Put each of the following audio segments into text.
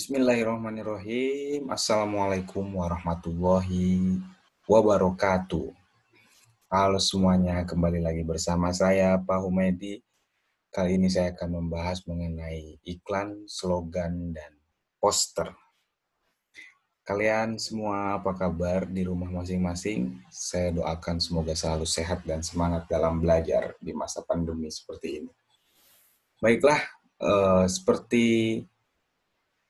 Bismillahirrahmanirrahim. Assalamualaikum warahmatullahi wabarakatuh. Halo semuanya, kembali lagi bersama saya, Pak Humedi. Kali ini saya akan membahas mengenai iklan, slogan, dan poster. Kalian semua apa kabar di rumah masing-masing? Saya doakan semoga selalu sehat dan semangat dalam belajar di masa pandemi seperti ini. Baiklah, seperti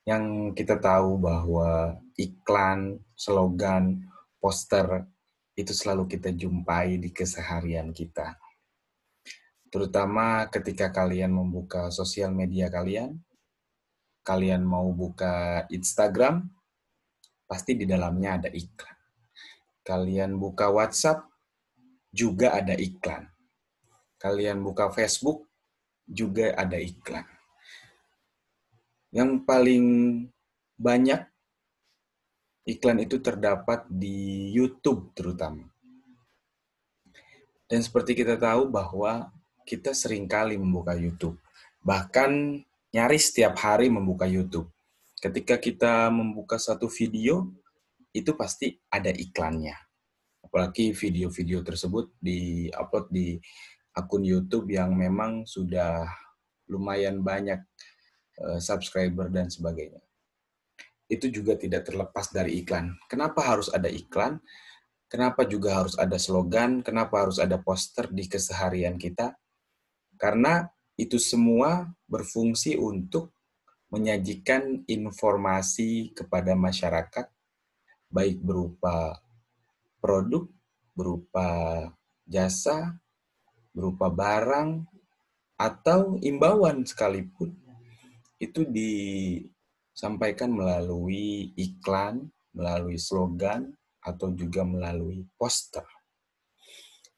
yang kita tahu bahwa iklan, slogan, poster itu selalu kita jumpai di keseharian kita. Terutama ketika kalian membuka sosial media kalian mau buka Instagram, pasti di dalamnya ada iklan. Kalian buka WhatsApp, juga ada iklan. Kalian buka Facebook, juga ada iklan. Yang paling banyak iklan itu terdapat di YouTube terutama. Dan seperti kita tahu bahwa kita seringkali membuka YouTube. Bahkan nyaris setiap hari membuka YouTube. Ketika kita membuka satu video, itu pasti ada iklannya. Apalagi video-video tersebut di-upload di akun YouTube yang memang sudah lumayan banyak subscriber dan sebagainya. Itu juga tidak terlepas dari iklan. Kenapa harus ada iklan? Kenapa juga harus ada slogan? Kenapa harus ada poster di keseharian kita? Karena itu semua berfungsi untuk menyajikan informasi kepada masyarakat, baik berupa produk, berupa jasa, berupa barang, atau imbauan sekalipun. Itu disampaikan melalui iklan, melalui slogan, atau juga melalui poster.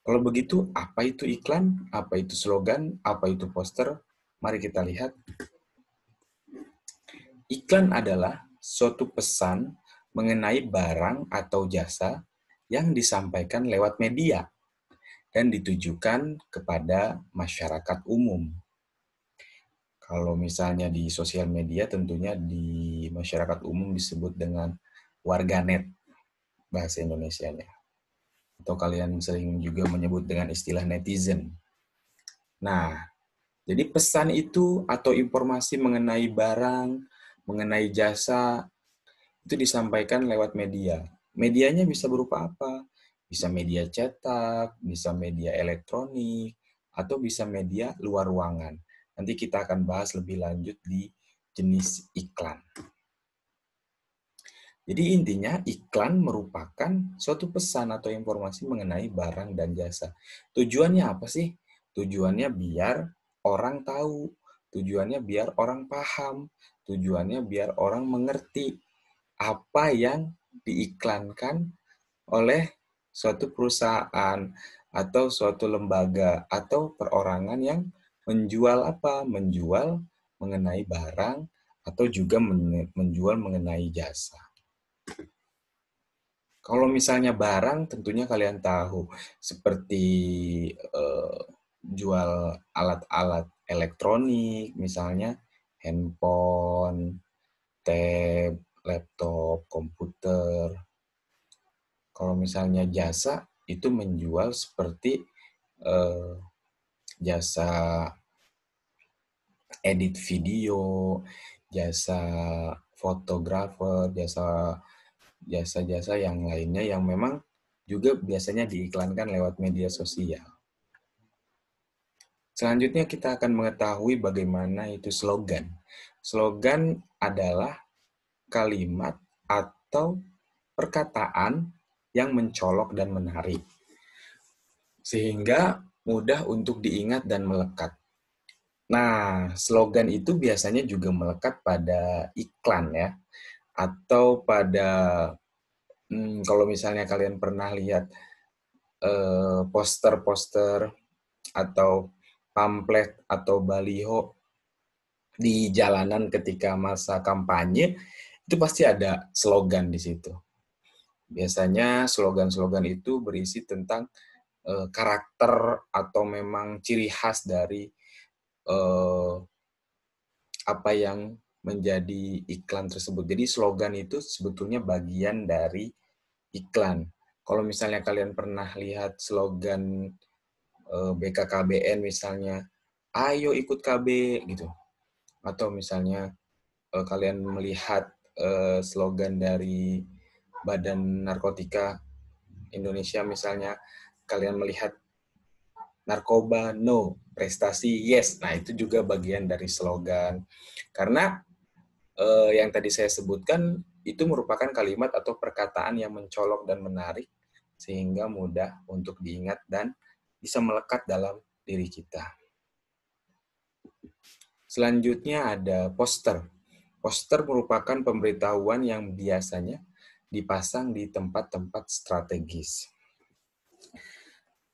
Kalau begitu, apa itu iklan, apa itu slogan, apa itu poster? Mari kita lihat. Iklan adalah suatu pesan mengenai barang atau jasa yang disampaikan lewat media dan ditujukan kepada masyarakat umum. Kalau misalnya di sosial media, tentunya di masyarakat umum disebut dengan warganet, bahasa Indonesianya. Atau kalian sering juga menyebut dengan istilah netizen. Nah, jadi pesan itu atau informasi mengenai barang, mengenai jasa, itu disampaikan lewat media. Medianya bisa berupa apa? Bisa media cetak, bisa media elektronik, atau bisa media luar ruangan. Nanti kita akan bahas lebih lanjut di jenis iklan. Jadi intinya iklan merupakan suatu pesan atau informasi mengenai barang dan jasa. Tujuannya apa sih? Tujuannya biar orang tahu, tujuannya biar orang paham, tujuannya biar orang mengerti apa yang diiklankan oleh suatu perusahaan atau suatu lembaga atau perorangan yang menjual apa? Menjual mengenai barang atau juga menjual mengenai jasa. Kalau misalnya barang, tentunya kalian tahu seperti jual alat-alat elektronik, misalnya handphone, tab, laptop, komputer. Kalau misalnya jasa, itu menjual seperti eh, jasa edit video, jasa fotografer, jasa-jasa yang lainnya yang memang juga biasanya diiklankan lewat media sosial. Selanjutnya kita akan mengetahui bagaimana itu slogan. Slogan adalah kalimat atau perkataan yang mencolok dan menarik, sehingga mudah untuk diingat dan melekat. Nah, slogan itu biasanya juga melekat pada iklan ya, atau pada kalau misalnya kalian pernah lihat poster-poster atau pamflet atau baliho di jalanan ketika masa kampanye, itu pasti ada slogan di situ. Biasanya slogan-slogan itu berisi tentang karakter atau memang ciri khas dari apa yang menjadi iklan tersebut. Jadi slogan itu sebetulnya bagian dari iklan. Kalau misalnya kalian pernah lihat slogan BKKBN misalnya, ayo ikut KB gitu. Atau misalnya kalian melihat slogan dari Badan Narkotika Indonesia misalnya, kalian melihat narkoba no, prestasi yes. Nah, itu juga bagian dari slogan. Karena yang tadi saya sebutkan itu merupakan kalimat atau perkataan yang mencolok dan menarik sehingga mudah untuk diingat dan bisa melekat dalam diri kita. Selanjutnya ada poster. Poster merupakan pemberitahuan yang biasanya dipasang di tempat-tempat strategis.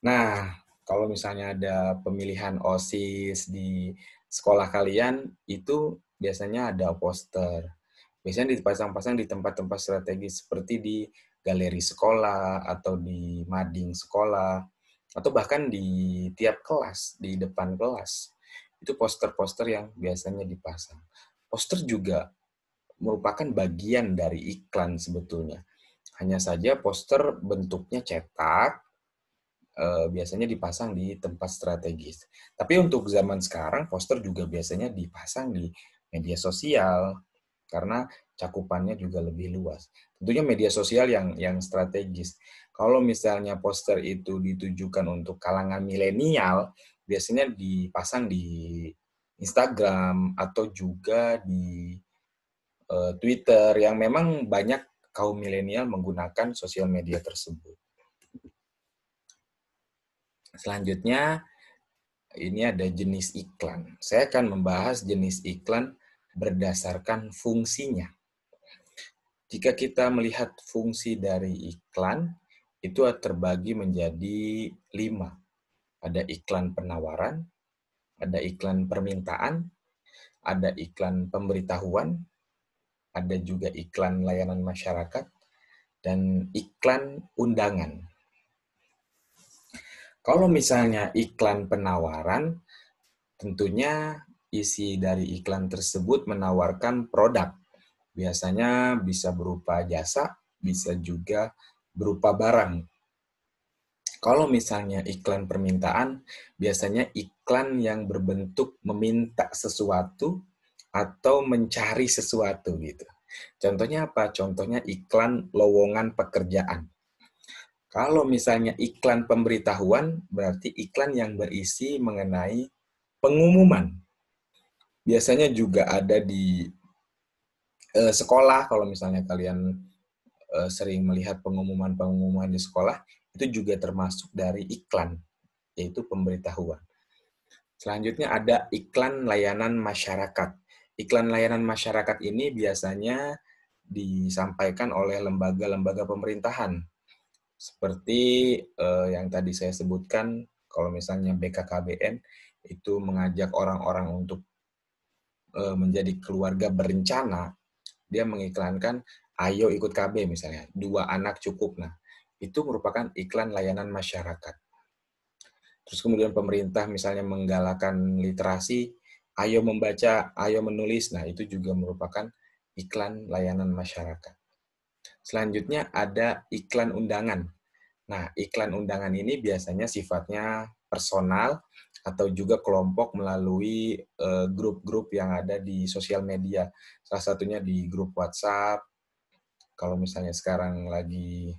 Nah, kalau misalnya ada pemilihan OSIS di sekolah kalian, itu biasanya ada poster. Biasanya dipasang-pasang di tempat-tempat strategis seperti di galeri sekolah atau di mading sekolah atau bahkan di tiap kelas, di depan kelas. Itu poster-poster yang biasanya dipasang. Poster juga merupakan bagian dari iklan sebetulnya. Hanya saja poster bentuknya cetak, biasanya dipasang di tempat strategis. Tapi untuk zaman sekarang, poster juga biasanya dipasang di media sosial, karena cakupannya juga lebih luas. Tentunya media sosial yang strategis. Kalau misalnya poster itu ditujukan untuk kalangan milenial, biasanya dipasang di Instagram atau juga di Twitter yang memang banyak kaum milenial menggunakan sosial media tersebut. Selanjutnya, ini ada jenis iklan. Saya akan membahas jenis iklan berdasarkan fungsinya. Jika kita melihat fungsi dari iklan, itu terbagi menjadi 5. Ada iklan penawaran, ada iklan permintaan, ada iklan pemberitahuan, ada juga iklan layanan masyarakat, dan iklan undangan. Kalau misalnya iklan penawaran, tentunya isi dari iklan tersebut menawarkan produk. Biasanya bisa berupa jasa, bisa juga berupa barang. Kalau misalnya iklan permintaan, biasanya iklan yang berbentuk meminta sesuatu atau mencari sesuatu gitu. Contohnya apa? Contohnya iklan lowongan pekerjaan. Kalau misalnya iklan pemberitahuan, berarti iklan yang berisi mengenai pengumuman. Biasanya juga ada di sekolah, kalau misalnya kalian sering melihat pengumuman-pengumuman di sekolah, itu juga termasuk dari iklan, yaitu pemberitahuan. Selanjutnya ada iklan layanan masyarakat. Iklan layanan masyarakat ini biasanya disampaikan oleh lembaga-lembaga pemerintahan, seperti yang tadi saya sebutkan, kalau misalnya BKKBN, itu mengajak orang-orang untuk menjadi keluarga berencana, dia mengiklankan, ayo ikut KB misalnya, 2 anak cukup. Nah, itu merupakan iklan layanan masyarakat. Terus kemudian pemerintah misalnya menggalakkan literasi, ayo membaca, ayo menulis. Nah, itu juga merupakan iklan layanan masyarakat. Selanjutnya ada iklan undangan. Nah, iklan undangan ini biasanya sifatnya personal atau juga kelompok melalui grup-grup yang ada di sosial media. Salah satunya di grup WhatsApp. Kalau misalnya sekarang lagi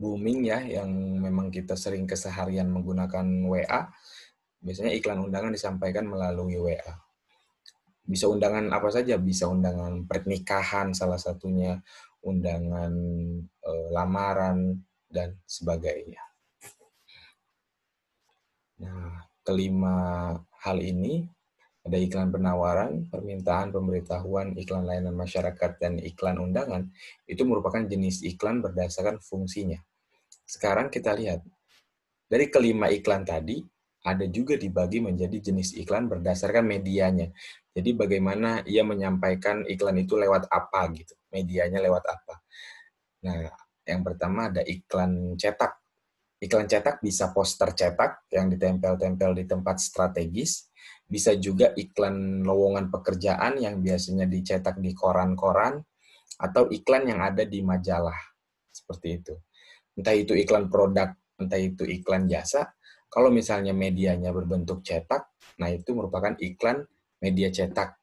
booming ya, yang memang kita sering keseharian menggunakan WA, biasanya iklan undangan disampaikan melalui WA. Bisa undangan apa saja, bisa undangan pernikahan salah satunya, undangan lamaran, dan sebagainya. Nah, kelima hal ini, ada iklan penawaran, permintaan, pemberitahuan, iklan layanan masyarakat, dan iklan undangan, itu merupakan jenis iklan berdasarkan fungsinya. Sekarang kita lihat, dari kelima iklan tadi, ada juga dibagi menjadi jenis iklan berdasarkan medianya. Jadi bagaimana ia menyampaikan iklan itu lewat apa gitu, medianya lewat apa. Nah, yang pertama ada iklan cetak. Iklan cetak bisa poster cetak yang ditempel-tempel di tempat strategis, Bisa juga iklan lowongan pekerjaan yang biasanya dicetak di koran-koran, atau iklan yang ada di majalah, seperti itu. Entah itu iklan produk, entah itu iklan jasa. Kalau misalnya medianya berbentuk cetak, nah itu merupakan iklan media cetak,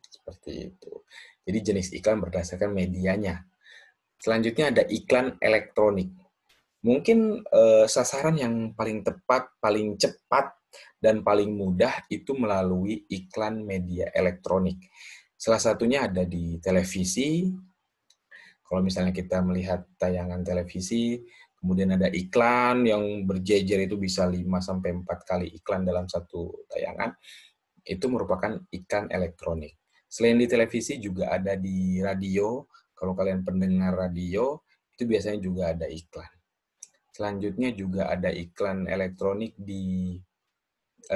seperti itu. Jadi jenis iklan berdasarkan medianya. Selanjutnya ada iklan elektronik. Mungkin sasaran yang paling tepat, paling cepat, dan paling mudah itu melalui iklan media elektronik. Salah satunya ada di televisi. Kalau misalnya kita melihat tayangan televisi, kemudian ada iklan yang berjejer, itu bisa 5 sampai 4 kali iklan dalam satu tayangan, itu merupakan iklan elektronik. Selain di televisi juga ada di radio. Kalau kalian pendengar radio, itu biasanya juga ada iklan. Selanjutnya juga ada iklan elektronik di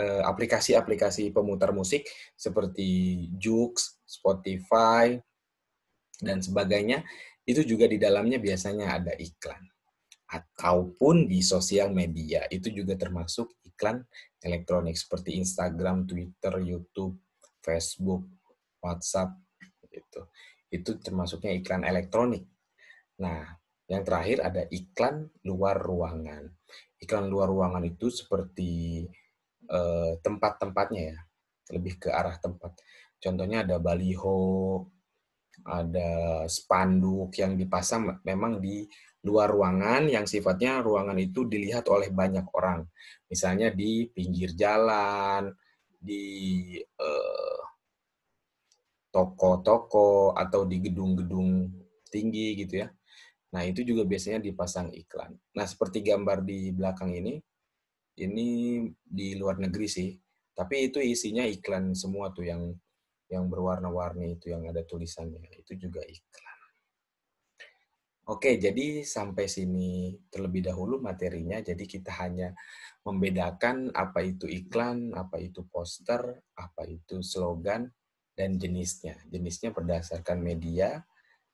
aplikasi-aplikasi pemutar musik seperti Joox, Spotify, dan sebagainya. Itu juga di dalamnya biasanya ada iklan. Ataupun di sosial media, itu juga termasuk iklan elektronik seperti Instagram, Twitter, YouTube, Facebook, WhatsApp, gitu. Itu termasuknya iklan elektronik. Nah, yang terakhir ada iklan luar ruangan. Iklan luar ruangan itu seperti tempat-tempatnya ya, lebih ke arah tempat. Contohnya ada baliho, ada spanduk yang dipasang memang di luar ruangan yang sifatnya ruangan itu dilihat oleh banyak orang. Misalnya di pinggir jalan, di toko-toko, atau di gedung-gedung tinggi gitu ya. Nah, itu juga biasanya dipasang iklan. Nah, seperti gambar di belakang ini di luar negeri sih. Tapi itu isinya iklan semua tuh, yang berwarna-warni itu, yang ada tulisannya. Itu juga iklan. Oke, jadi sampai sini terlebih dahulu materinya. Jadi kita hanya membedakan apa itu iklan, apa itu poster, apa itu slogan, dan jenisnya. Jenisnya berdasarkan media,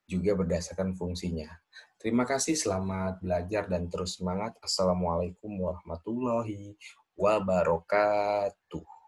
juga berdasarkan fungsinya. Terima kasih, selamat belajar dan terus semangat. Assalamualaikum warahmatullahi wabarakatuh.